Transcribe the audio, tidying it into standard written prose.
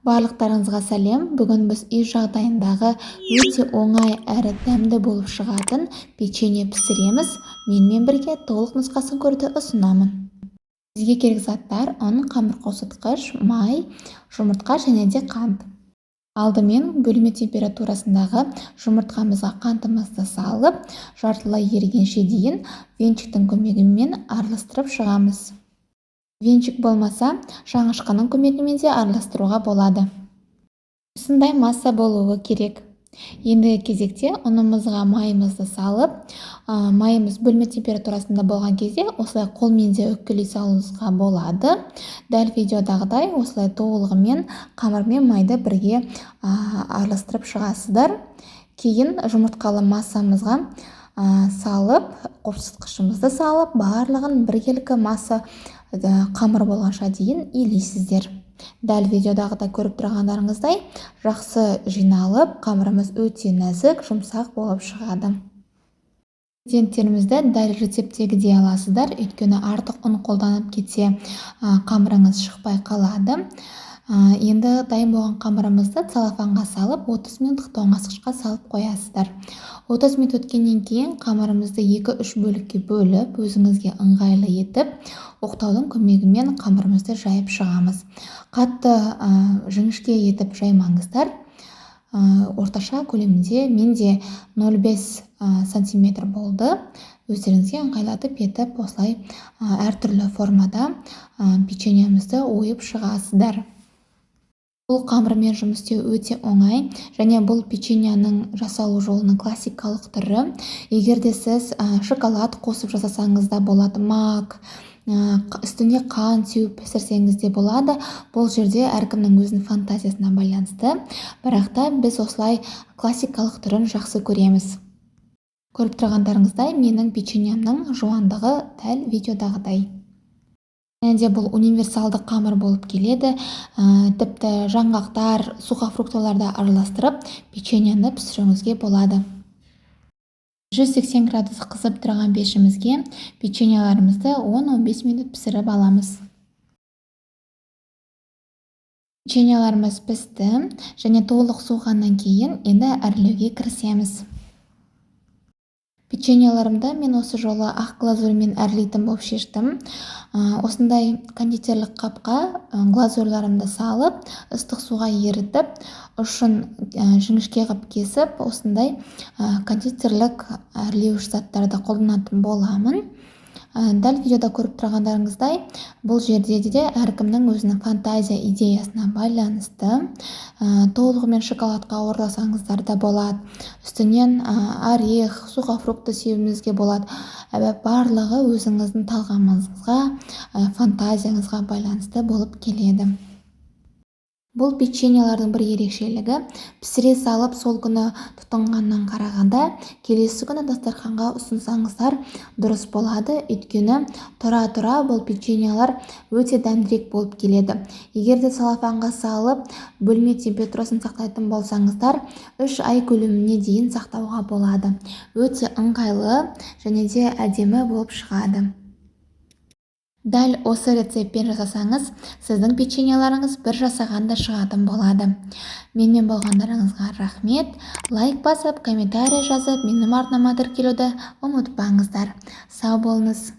Барлықтарыңызға сәлем. Бүгін біз үй жағдайындағы өте оңай әрі дәмді болып шығатын печенье пісіреміз. Менімен бірге толық нұсқасын көруді ұсынамын. Бізге керек заттар: ұн, қамыр қосытқыш, май, жұмыртқа және де қант. Алдымен бөлме температурасындағы жұмыртқамызға қантымызды салып, жартылай ерігенше дейін венчиктің көмегімен араластырып шығамыз. Венчик болмаса, шаңышқаның көмегімен де араластыруға болады. Осындай масса болуы керек. Ендігі кезекте ұнымызға майымызды салып, майымыз бөлме температурасында болған кезде осылай қолмен де үкілей салуыңызға болады. Дәл видеодағыдай осылай толығымен қамыр мен майды бірге араластырып шығасыздар. Кейін жұмыртқалы массамызға салып, қопсытқышымызды салып, барлығын біркелкі масса қамыр болғанша дейін илейсіздер. Дәл видеодағыда көріп тұрғандарыңыздай жақсы жиналып, қамырымыз өте нәзік, жұмсақ болып шығады. Ингредиенттерімізді дәл рецептегідей аласыздар, өйткені артық ұн қолданып кетсе, қамырыңыз шықпай қалады. Енді дайын болған қамырымызды целлофанға салып, 30 минут тоңазытқышқа салып қоясыздар. 30 минут өткеннен кейін қамырымызды 2-3 бөлікке бөліп, өзіңізге ыңғайлы етіп, оқтаудың көмегімен қамырымызды жайып шығамыз. Қатты жіңішке етіп жаймаңыздар. Орташа көлемінде менде 0,5 сантиметр болды. Өздеріңізге ыңғайлатып етіп, осылай әртүрлі формада печеньемізді ойып шығасыздар. Бұл қамырмен жұмыс істеу өте оңай, және бұл печеньенің жасалу жолының классикалық түрі. Егер де сіз шоколад қосып жасасаңыз да болады, мак, үстіне қант сеуіп пісірсеңіз де болады. Бұл жерде әркімнің өзінің фантазиясына байланысты. Бірақ та біз осылай классикалық түрін жақсы көреміз. Көріп тұрғандарыңыздай, менің печеньемнің жуандығы дәл видеодағыдай. Және де бұл универсалды қамыр болып келеді. Тіпті жаңғақтар, сухофруктыларды араластырып, печеньені пісіруіңізге болады. 180 градус қызып тұрған пешімізге печеньеларымызды 10-15 минут пісіріп аламыз. Печеньеларымыз пісті және толық суығаннан кейін енді әрлеуге кірісеміз. Печеньеларымды мен осы жолы ақ глазурмен әрлейтін болып шештім. Осындай кондитерлік қапқа глазурларымды салып, ыстық суға ерітіп, ұшын жіңішке қып кесіп, осындай кондитерлік әрлеуіш заттарды қолданатын боламын. Дәл видеода көріп тұрғандарыңыздай, бұл жерде де әркімнің өзінің фантазия идеясына байланысты. Толығымен шоколадқа оралсаңыздар да болады. Үстінен орех, сухофрукты сеуіңізге болады. Барлығы өзіңіздің талғамыңызға, фантазияңызға байланысты болып келеді. Бұл печеньелардың бір ерекшелігі, пісіре салып сол күні тұтынғаннан қарағанда, келесі күні дастарханға ұсынсаңыздар дұрыс болады. Өйткені тұра-тұра бұл печеньелар өте дәмдірек болып келеді. Егер де целлофанға салып, бөлме температурасын сақтайтын болсаңыздар, 3 ай көлеміне дейін сақтауға болады. Өте ыңғайлы және де әдемі болып шығады. Дәл осы рецептпен жасасаңыз, сіздің печеньеларыңыз бір жасағанда шығатын болады. Менімен болғандарыңызға рахмет. Лайк басып, комментарий жазып, менің артыма тіркелуді ұмытпаңыздар. Сау болыңыз.